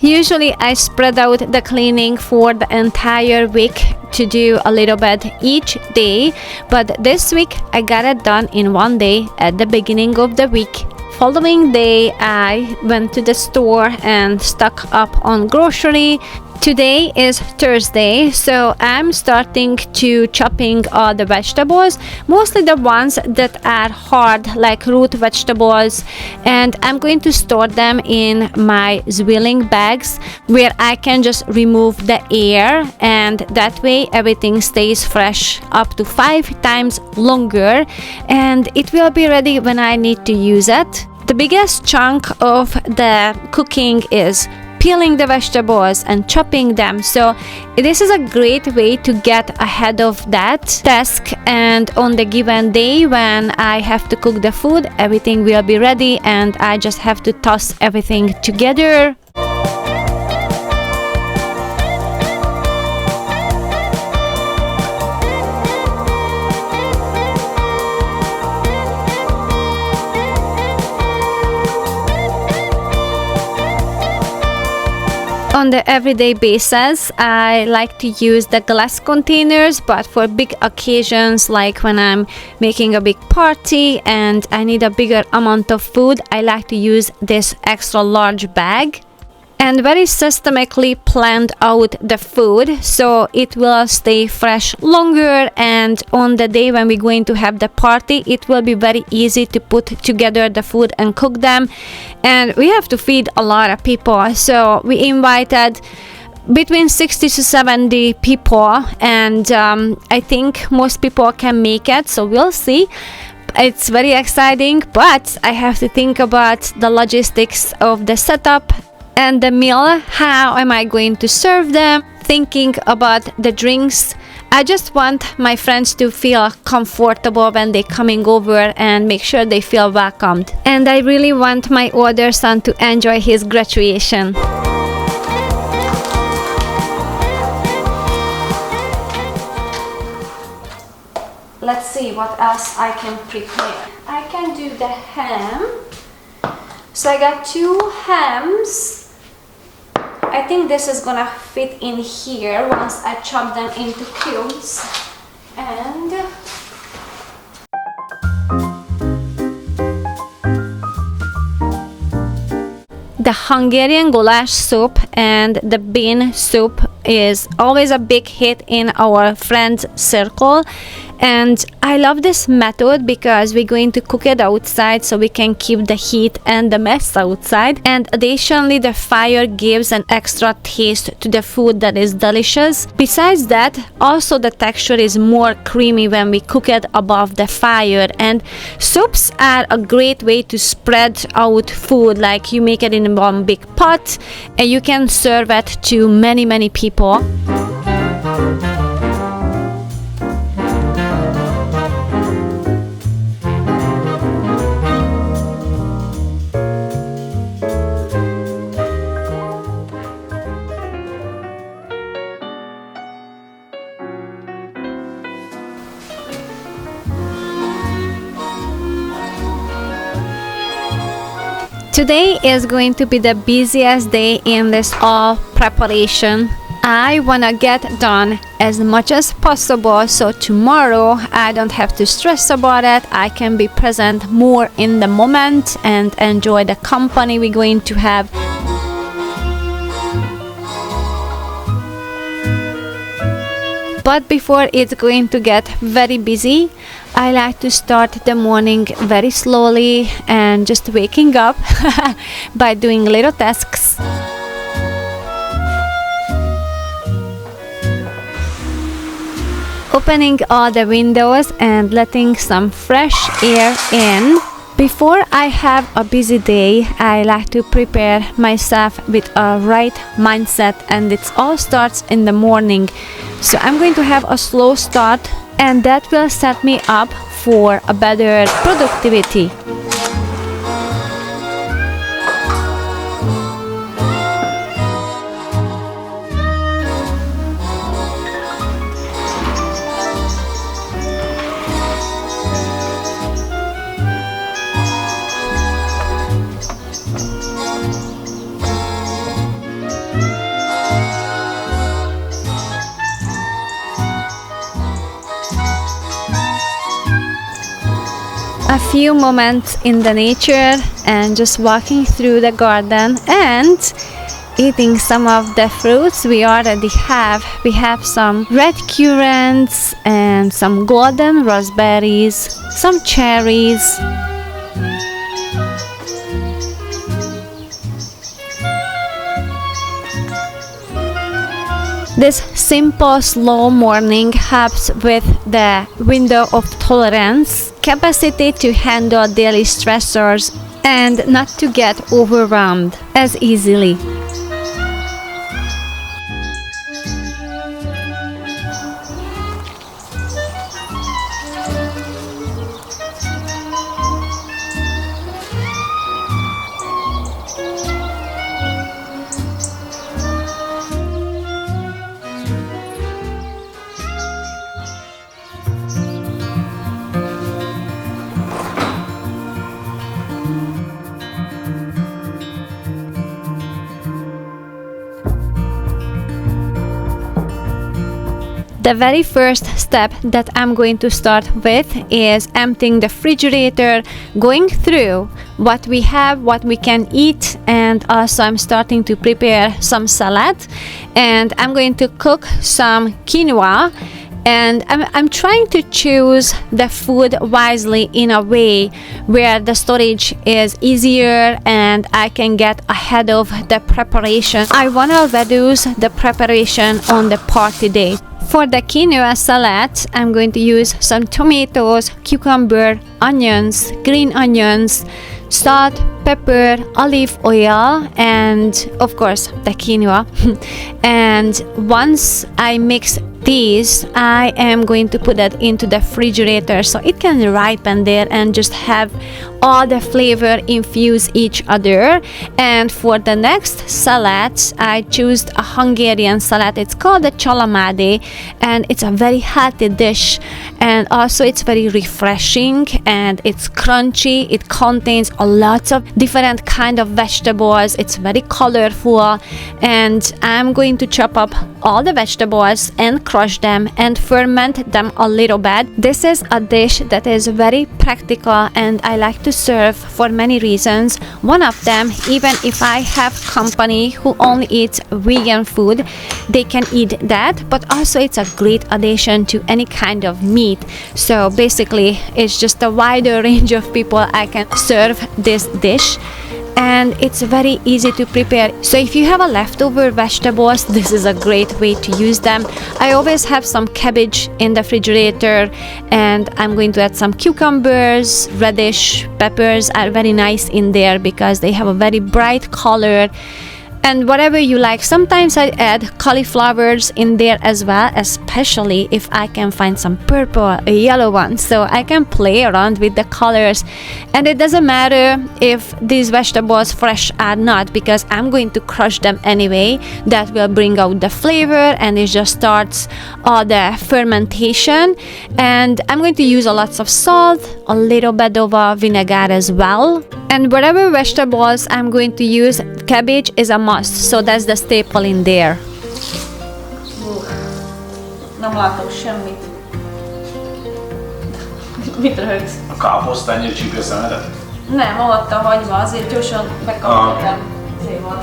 Usually I spread out the cleaning for the entire week to do a little bit each day, but this week I got it done in one day at the beginning of the week. Following day, I went to the store and stocked up on grocery. Today is Thursday, so I'm starting to chopping all the vegetables, mostly the ones that are hard like root vegetables, and I'm going to store them in my zwilling bags where I can just remove the air, and that way everything stays fresh up to 5 times longer, and it will be ready when I need to use it. The biggest chunk of the cooking is peeling the vegetables and chopping them, so this is a great way to get ahead of that task, and on the given day when I have to cook the food, everything will be ready and I just have to toss everything together. On the everyday basis, I like to use the glass containers, but for big occasions like when I'm making a big party and I need a bigger amount of food, I like to use this extra large bag. And very systematically planned out the food so it will stay fresh longer, and on the day when we're going to have the party, it will be very easy to put together the food and cook them. And we have to feed a lot of people, so we invited between 60 to 70 people, and I think most people can make it, so we'll see. It's very exciting, but I have to think about the logistics of the setup and the meal. How am I going to serve them? Thinking about the drinks. I just want my friends to feel comfortable when they're coming over and make sure they feel welcomed. And I really want my older son to enjoy his graduation. Let's see what else I can prepare. I can do the ham. So I got 2 hams. I think this is gonna fit in here once I chop them into cubes. And the Hungarian goulash soup and the bean soup is always a big hit in our friends circle, and I love this method because we're going to cook it outside so we can keep the heat and the mess outside, and additionally the fire gives an extra taste to the food that is delicious. Besides that, also the texture is more creamy when we cook it above the fire, and soups are a great way to spread out food, like you make it in one big pot and you can serve it to many people. Today is going to be the busiest day in this all preparation. I wanna get done as much as possible so tomorrow I don't have to stress about it. I can be present more in the moment and enjoy the company we're going to have. But before it's going to get very busy, I like to start the morning very slowly and just waking up by doing little tasks. Opening all the windows and letting some fresh air in. Before I have a busy day, I like to prepare myself with a right mindset, and it all starts in the morning. So I'm going to have a slow start, and that will set me up for a better productivity. a few moments in the nature and just walking through the garden and eating some of the fruits we already have. We have some red currants and some golden raspberries, some cherries. This simple, slow morning helps with the window of tolerance, capacity to handle daily stressors, and not to get overwhelmed as easily. The very first step that I'm going to start with is emptying the refrigerator, going through what we have, what we can eat, and also I'm starting to prepare some salad, and I'm going to cook some quinoa. And I'm trying to choose the food wisely in a way where the storage is easier and I can get ahead of the preparation. I want to reduce the preparation on the party day. For the quinoa salad, I'm going to use some tomatoes, cucumber, onions, green onions, salt, pepper, olive oil, and of course the quinoa. And once I mix these, I am going to put that into the refrigerator so it can ripen there and just have all the flavor infuse each other. And for the next salad, I chose a Hungarian salad. It's called the csalámadi, and it's a very healthy dish, and also it's very refreshing and it's crunchy. It contains a lot of different kind of vegetables. It's very colorful, and I'm going to chop up all the vegetables and crush them and ferment them a little bit. This is a dish that is very practical and I like to serve for many reasons. One of them, even if I have company who only eats vegan food, they can eat that, but also it's a great addition to any kind of meat. So basically it's just a wider range of people I can serve this dish, and it's very easy to prepare. So if you have a leftover vegetables, this is a great way to use them. I always have some cabbage in the refrigerator, and I'm going to add some cucumbers, radish, peppers are very nice in there because they have a very bright color. And whatever you like. Sometimes I add cauliflowers in there as well, especially if I can find some purple, a yellow one, so I can play around with the colors. And it doesn't matter if these vegetables fresh or not, because I'm going to crush them anyway. That will bring out the flavor and it just starts all the fermentation. And I'm going to use a lots of salt, a little bit of vinegar as well. And whatever vegetables I'm going to use, cabbage is a must, so that's the staple in there. Nem látok semmit. Mit röhögsz? A káposztán nyírcsípő szemedet? Nem, alatta hagyva, azért gyorsan bekapcsoltam. Azért van.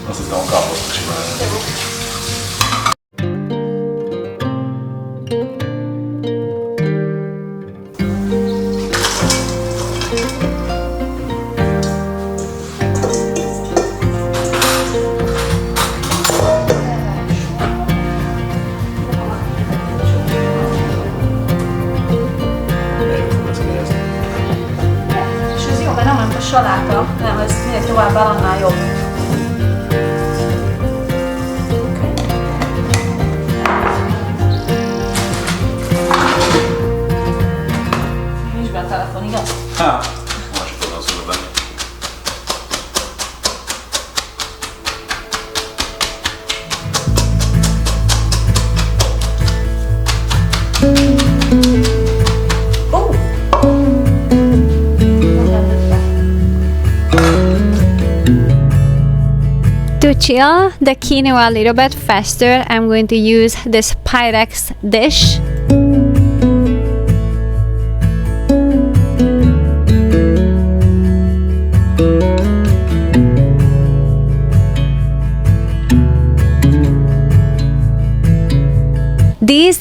Azt hittem a káposzta csinált. Saláta, nem, ez minél tovább el, annál jobb. Nincs be a telefon, igaz? Másik oldalon szól benne. To chill the quinoa a little bit faster, I'm going to use this Pyrex dish.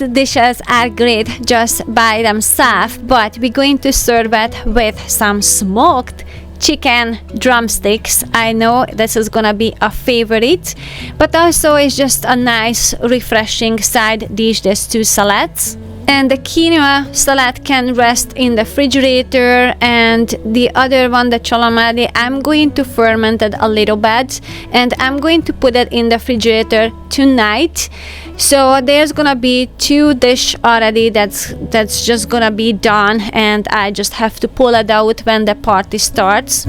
dishes are great just by themselves, but we're going to serve it with some smoked chicken drumsticks. I know this is gonna be a favorite, but also it's just a nice refreshing side dish, these two salads. And the quinoa salad can rest in the refrigerator, and the other one, the cholamadi, I'm going to ferment it a little bit and I'm going to put it in the refrigerator tonight. So there's gonna be 2 dish already that's just gonna be done, and I just have to pull it out when the party starts.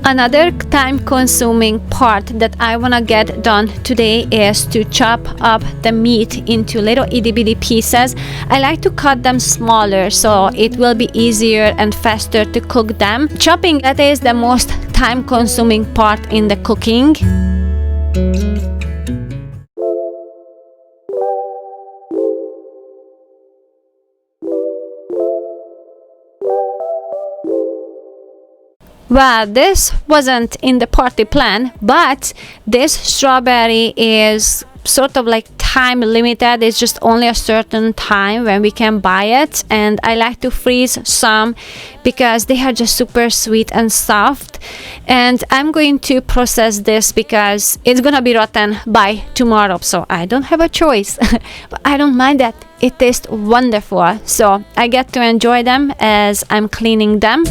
Another time-consuming part that I want to get done today is to chop up the meat into little itty-bitty pieces. I like to cut them smaller so it will be easier and faster to cook them. Chopping, that is the most time-consuming part in the cooking. Well, this wasn't in the party plan, but this strawberry is sort of like time limited. It's just only a certain time when we can buy it, and I like to freeze some because they are just super sweet and soft. And I'm going to process this because it's gonna be rotten by tomorrow, so I don't have a choice. But I don't mind that. It tastes wonderful, so I get to enjoy them as I'm cleaning them.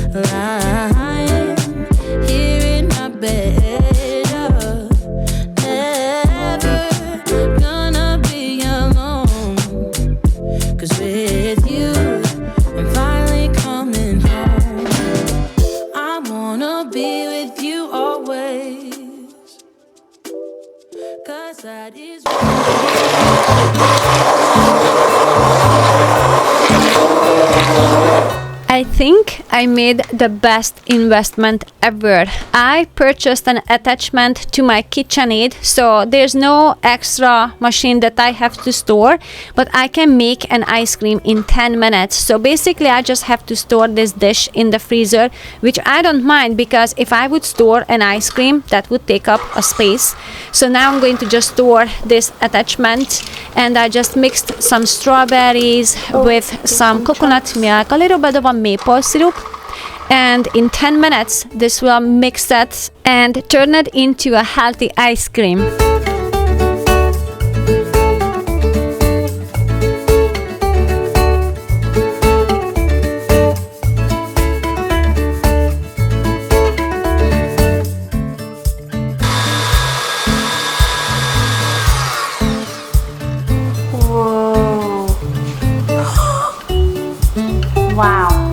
I think I made the best investment ever. I purchased an attachment to my KitchenAid, so there's no extra machine that I have to store, but I can make an ice cream in 10 minutes. So basically I just have to store this dish in the freezer, which I don't mind because if I would store an ice cream, that would take up a space. So now I'm going to just store this attachment, and I just mixed some strawberries with some coconut milk, a little bit of a maple syrup, and in 10 minutes this will mix it and turn it into a healthy ice cream. Whoa. Wow.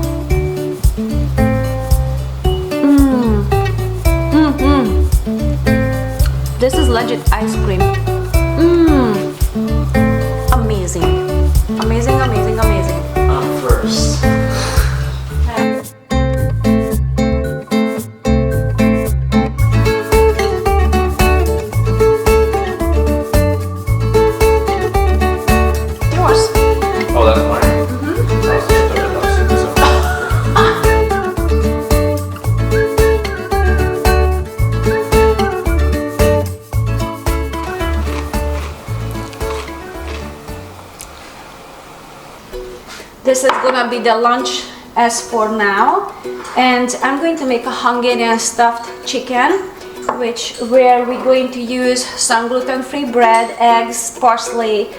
This is legit ice cream. Amazing. Amazing, amazing, amazing. I'm first. Yours. Oh, that's mine? Nice. This is gonna be the lunch as for now, and I'm going to make a Hungarian stuffed chicken, where we're going to use some gluten-free bread, eggs, parsley,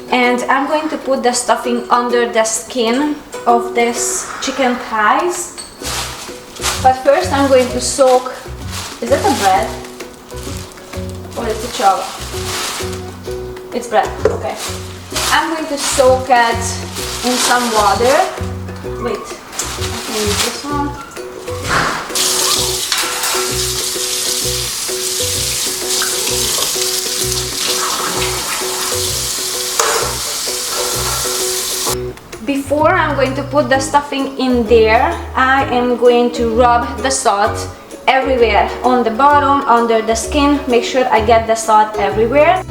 and I'm going to put the stuffing under the skin of this chicken thighs. But first I'm going to soak, is that a bread? Or is it challah? It's bread, okay. I'm going to soak it in some water. Wait, I can use this one. Before I'm going to put the stuffing in there, I am going to rub the salt everywhere, on the bottom, under the skin. Make sure I get the salt everywhere.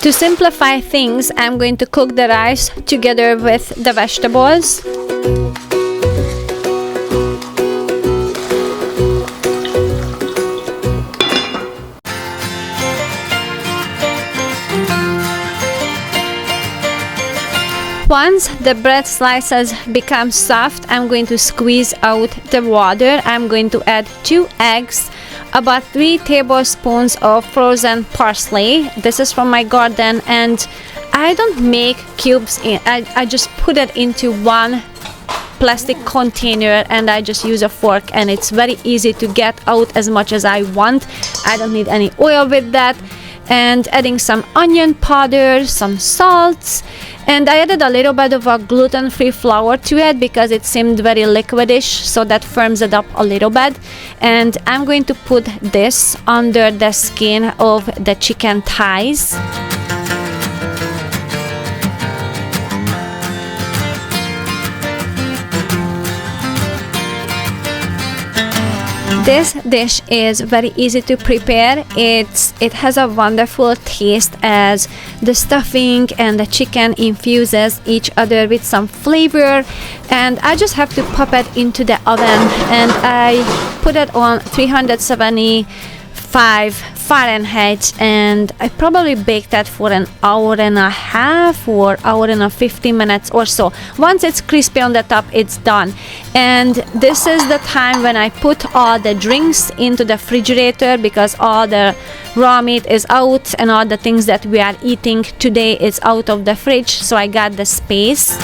To simplify things, I'm going to cook the rice together with the vegetables. Once the bread slices become soft, I'm going to squeeze out the water. I'm going to add 2 eggs, about 3 tablespoons of frozen parsley. This is from my garden, and I don't make cubes I just put it into one plastic container, and I just use a fork, and it's very easy to get out as much as I want. I don't need any oil with that. And adding some onion powder, some salts, and I added a little bit of a gluten-free flour to it because it seemed very liquidish, so that firms it up a little bit. And I'm going to put this under the skin of the chicken thighs. This dish is very easy to prepare. It has a wonderful taste as the stuffing and the chicken infuses each other with some flavor, and I just have to pop it into the oven, and I put it on 375 Fahrenheit, and I probably baked that for an hour and a half or hour and 15 minutes or so. Once it's crispy on the top, it's done. And this is the time when I put all the drinks into the refrigerator, because all the raw meat is out and all the things that we are eating today is out of the fridge, so I got the space.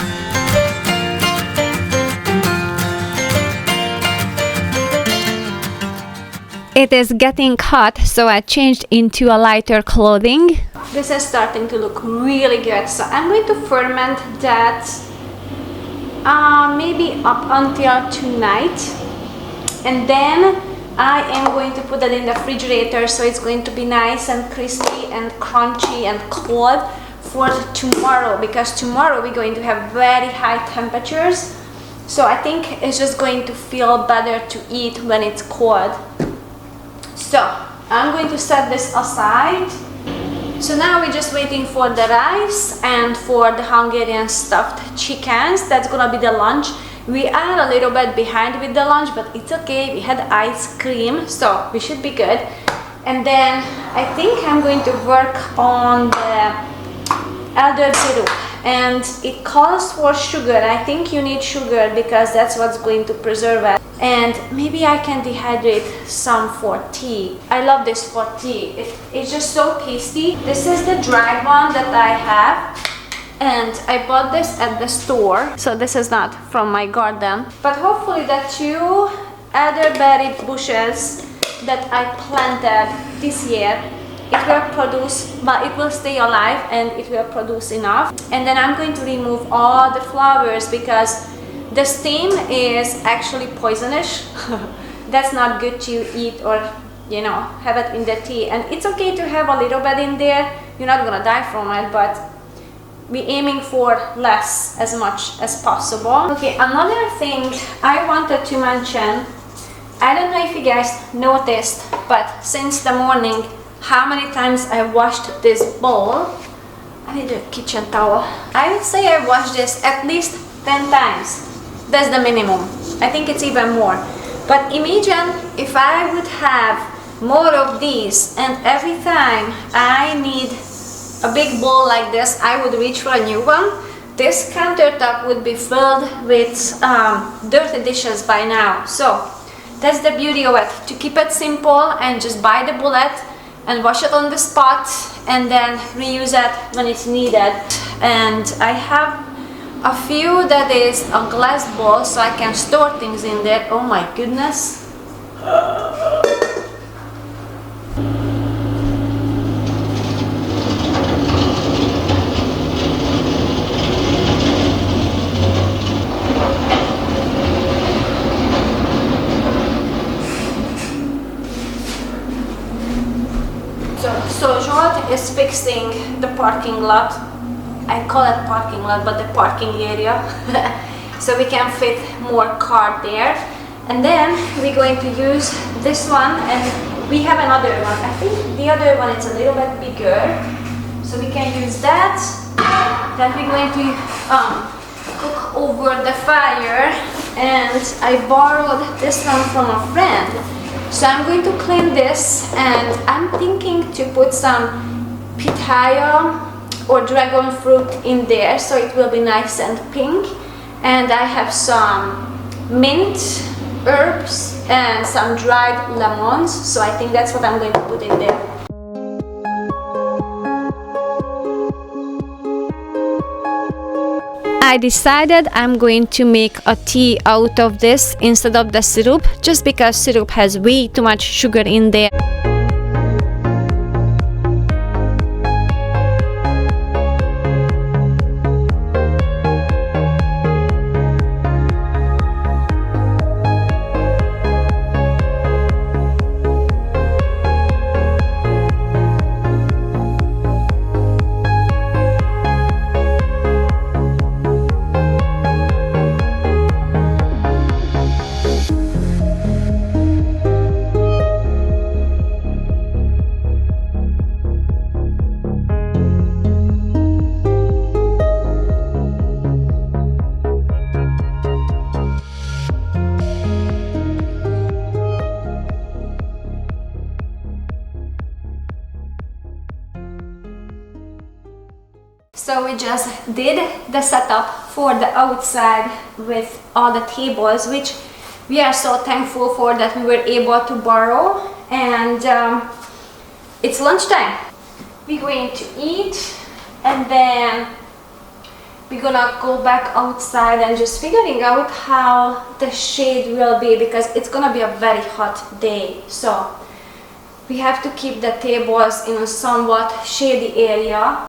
It is getting hot, so I changed into a lighter clothing. This is starting to look really good, so I'm going to ferment that maybe up until tonight, and then I am going to put it in the refrigerator, so it's going to be nice and crispy and crunchy and cold for tomorrow, because tomorrow we're going to have very high temperatures, so I think it's just going to feel better to eat when it's cold. So I'm going to set this aside. So now we're just waiting for the rice and for the Hungarian stuffed chickens. That's gonna be the lunch. We are a little bit behind with the lunch, but it's okay. We had ice cream, so we should be good. And then I think I'm going to work on the elder syrup, and it calls for sugar. I think you need sugar because that's what's going to preserve it. And maybe I can dehydrate some for tea. I love this for tea. It's just so tasty. This is the dried one that I have, and I bought this at the store, so this is not from my garden. But hopefully the 2 elderberry bushes that I planted this year, it will produce, but it will stay alive and it will produce enough. And then I'm going to remove all the flowers because the stem is actually poisonous. That's not good to eat or, you know, have it in the tea. And it's okay to have a little bit in there. You're not gonna die from it, but we're aiming for less as much as possible. Okay, another thing I wanted to mention, I don't know if you guys noticed, but since the morning, how many times I washed this bowl. I need a kitchen towel. I would say I washed this at least 10 times. That's the minimum. I think it's even more. But imagine if I would have more of these, and every time I need a big bowl like this, I would reach for a new one. This countertop would be filled with dirty dishes by now. So that's the beauty of it, to keep it simple and just buy the bullet and wash it on the spot and then reuse it when it's needed. And I have a few that is a glass bowl, so I can store things in there. Oh my goodness. So Zsolt is fixing the parking lot. I call it parking lot, but the parking area. So we can fit more car there. And then we're going to use this one, and we have another one. I think the other one is a little bit bigger. So so we can use that. Then we're going to cook over the fire, and I borrowed this one from a friend. So I'm going to clean this, and I'm thinking to put some pitaya or dragon fruit in there, so it will be nice and pink. And I have some mint, herbs, and some dried lemons, so I think that's what I'm going to put in there. I decided I'm going to make a tea out of this instead of the syrup, just because syrup has way too much sugar in there. So we just did the setup for the outside with all the tables, which we are so thankful for that we were able to borrow. And it's lunchtime. We're going to eat, and then we're gonna go back outside and just figuring out how the shade will be, because it's gonna be a very hot day. So we have to keep the tables in a somewhat shady area.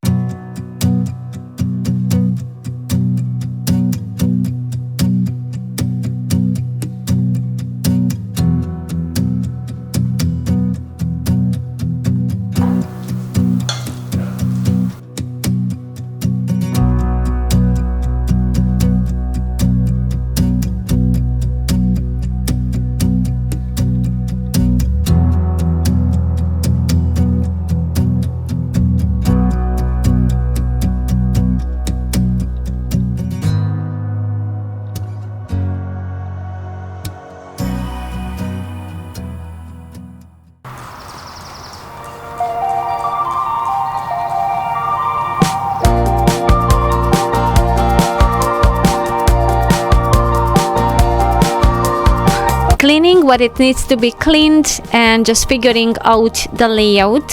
Cleaning what it needs to be cleaned and just figuring out the layout.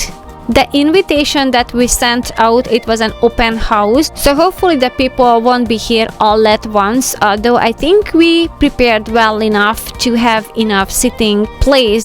The invitation that we sent out, it was an open house, so hopefully the people won't be here all at once, although I think we prepared well enough to have enough sitting place.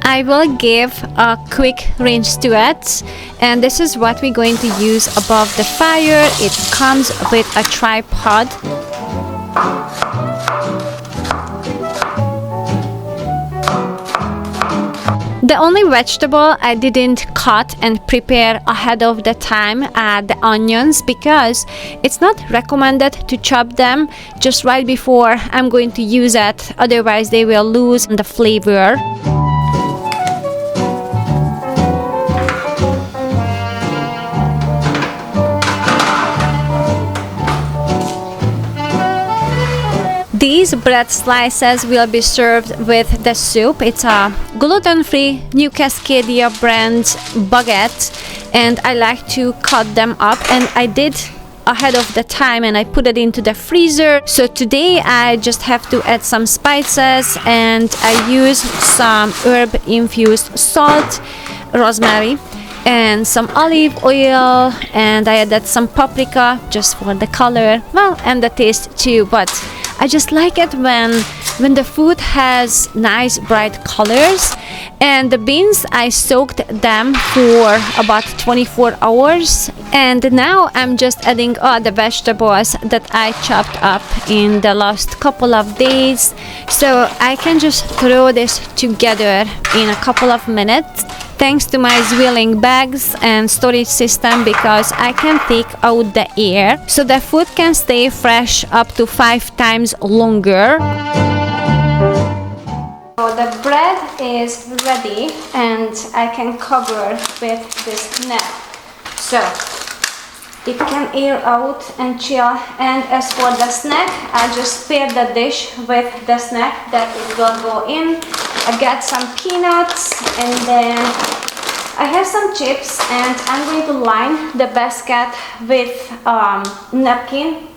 I will give a quick rinse to it, and this is what we're going to use above the fire. It comes with a tripod. The only vegetable I didn't cut and prepare ahead of the time are the onions, because it's not recommended to chop them just right before I'm going to use it, otherwise they will lose the flavor. These bread slices will be served with the soup. It's a gluten-free New Cascadia brand baguette, and I like to cut them up, and I did ahead of the time and I put it into the freezer. So today I just have to add some spices, and I use some herb infused salt, rosemary, and some olive oil, and I added some paprika just for the color, well, and the taste too. But I just like it when the food has nice bright colors. And the beans, I soaked them for about 24 hours, and now I'm just adding all the vegetables that I chopped up in the last couple of days, so I can just throw this together in a couple of minutes thanks to my zwilling bags and storage system, because I can take out the air so the food can stay fresh up to 5 times longer. So the bread is ready and I can cover with this net, so it can air out and chill. And as for the snack, I just pair the dish with the snack that it will go in. I got some peanuts, and then I have some chips, and I'm going to line the basket with napkin,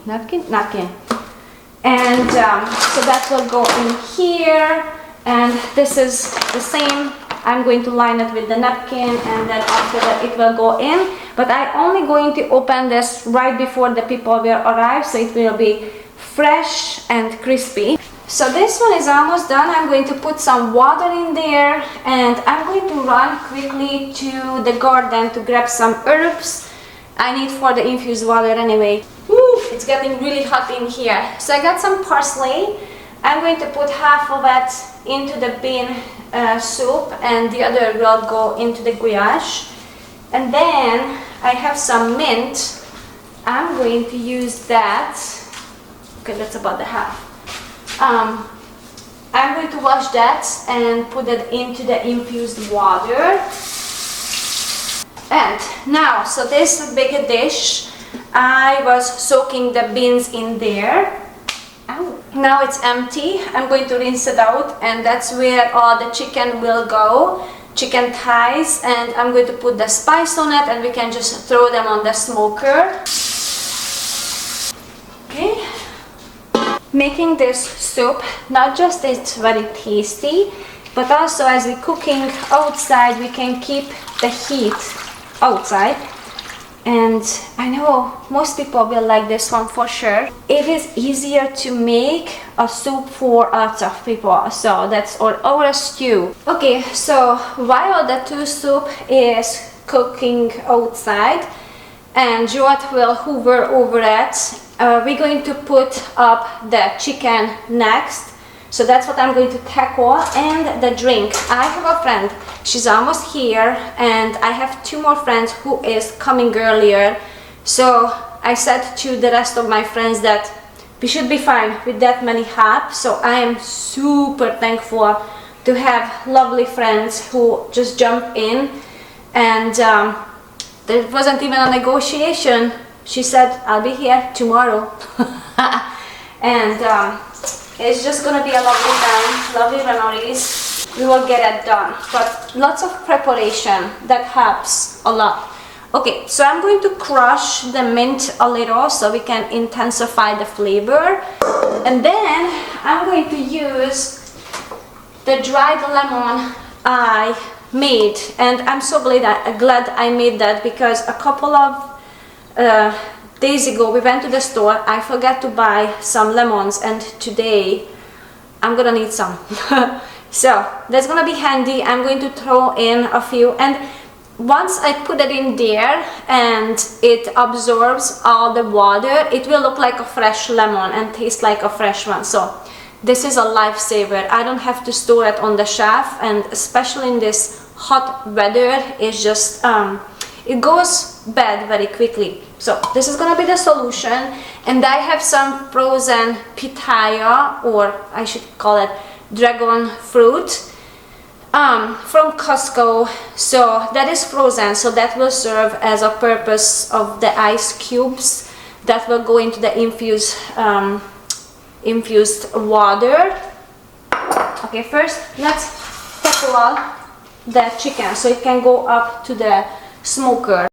and so that will go in here. And this is the same. I'm going to line it with the napkin, and then after that it will go in. But I'm only going to open this right before the people will arrive, so it will be fresh and crispy. So this one is almost done. I'm going to put some water in there, and I'm going to run quickly to the garden to grab some herbs I need for the infused water anyway. Woo, it's getting really hot in here. So I got some parsley. I'm going to put half of it into the bean soup, and the other will go into the goulash. And then I have some mint. I'm going to use that. Okay, that's about the half. I'm going to wash that and put it into the infused water. And now, so this big dish, I was soaking the beans in there. Now it's empty. I'm going to rinse it out, and that's where all the chicken will go, chicken thighs, and I'm going to put the spice on it, and we can just throw them on the smoker. Okay. Making this soup, not just it's very tasty, but also as we're cooking outside, we can keep the heat outside. And I know most people will like this one for sure. It is easier to make a soup for lots of people, so that's or a stew. Okay, so while the two soup is cooking outside and Joat will hover over it, we're going to put up the chicken next. So that's what I'm going to tackle, and the drink. I have a friend, she's almost here, and I have 2 more friends who is coming earlier. So I said to the rest of my friends that we should be fine with that many help. So I am super thankful to have lovely friends who just jump in, and there wasn't even a negotiation. She said, I'll be here tomorrow. And it's just gonna be a lovely time, lovely memories. We will get it done, but lots of preparation, that helps a lot. Okay, so I'm going to crush the mint a little so we can intensify the flavor. And then I'm going to use the dried lemon I made. And I'm so glad I made that, because a couple of days ago we went to the store, I forgot to buy some lemons, and today I'm gonna need some. So that's gonna be handy. I'm going to throw in a few, and once I put it in there and it absorbs all the water, it will look like a fresh lemon and taste like a fresh one. So this is a lifesaver. I don't have to store it on the shelf, and especially in this hot weather, it's just it goes bad very quickly. So this is gonna be the solution. And I have some frozen pitaya, or I should call it dragon fruit, from Costco. So that is frozen, so that will serve as a purpose of the ice cubes that will go into the infused water. Okay, first let's tackle the chicken so it can go up to the smoker.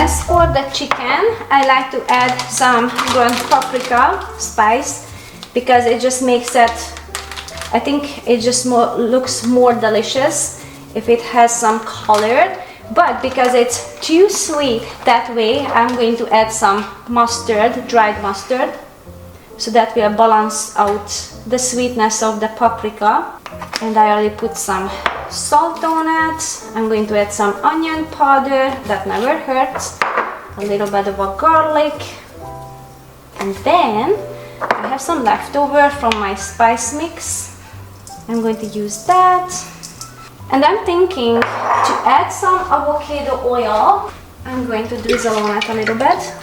As for the chicken, I like to add some ground paprika spice because it just makes it, I think it just looks more delicious if it has some color. But because it's too sweet that way, I'm going to add some mustard, dried mustard, so that will balance out the sweetness of the paprika. And I already put some salt on it. I'm going to add some onion powder, that never hurts, a little bit of a garlic, and then I have some leftover from my spice mix. I'm going to use that. And I'm thinking to add some avocado oil. I'm going to drizzle on it a little bit.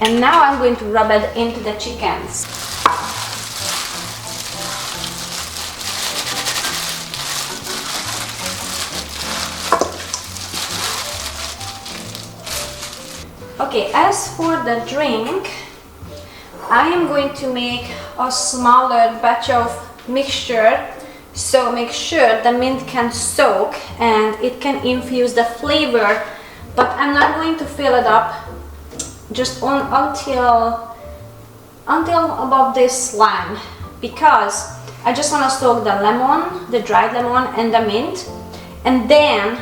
And now I'm going to rub it into the chickens. Okay, as for the drink, I am going to make a smaller batch of mixture, so make sure the mint can soak and it can infuse the flavor, but I'm not going to fill it up just until above this line, because I just want to soak the lemon, the dried lemon and the mint, and then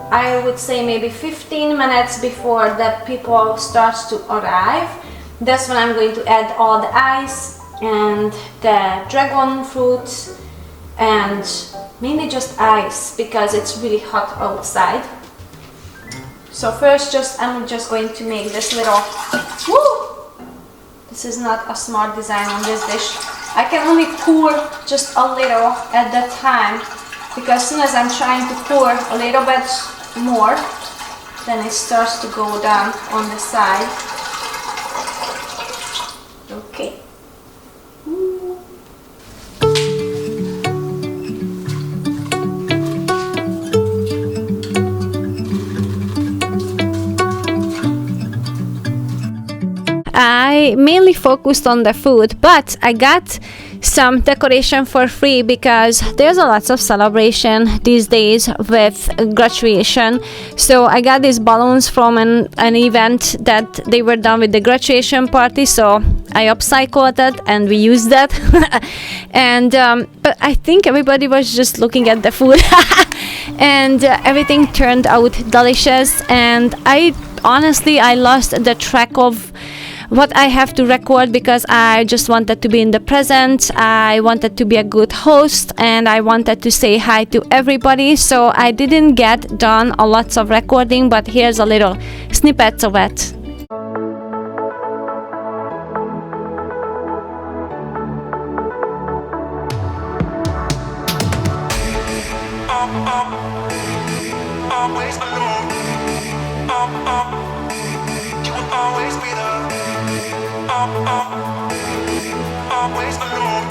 I would say maybe 15 minutes before the people starts to arrive, that's when I'm going to add all the ice and the dragon fruit and mainly just ice because it's really hot outside. So first I'm just going to make this little, this is not a smart design on this dish. I can only pour just a little at that time, because as soon as I'm trying to pour a little bit more, then it starts to go down on the side. Okay. I mainly focused on the food, but I got some decoration for free because there's a lots of celebration these days with graduation. So I got these balloons from an event that they were done with the graduation party, so I upcycled it and we used that. And but I think everybody was just looking at the food and everything turned out delicious, and I lost the track of what I have to record because I just wanted to be in the present. I wanted to be a good host and I wanted to say hi to everybody, so I didn't get done a lots of recording, but here's a little snippets of it. Always alone. You will always be there. Always alone.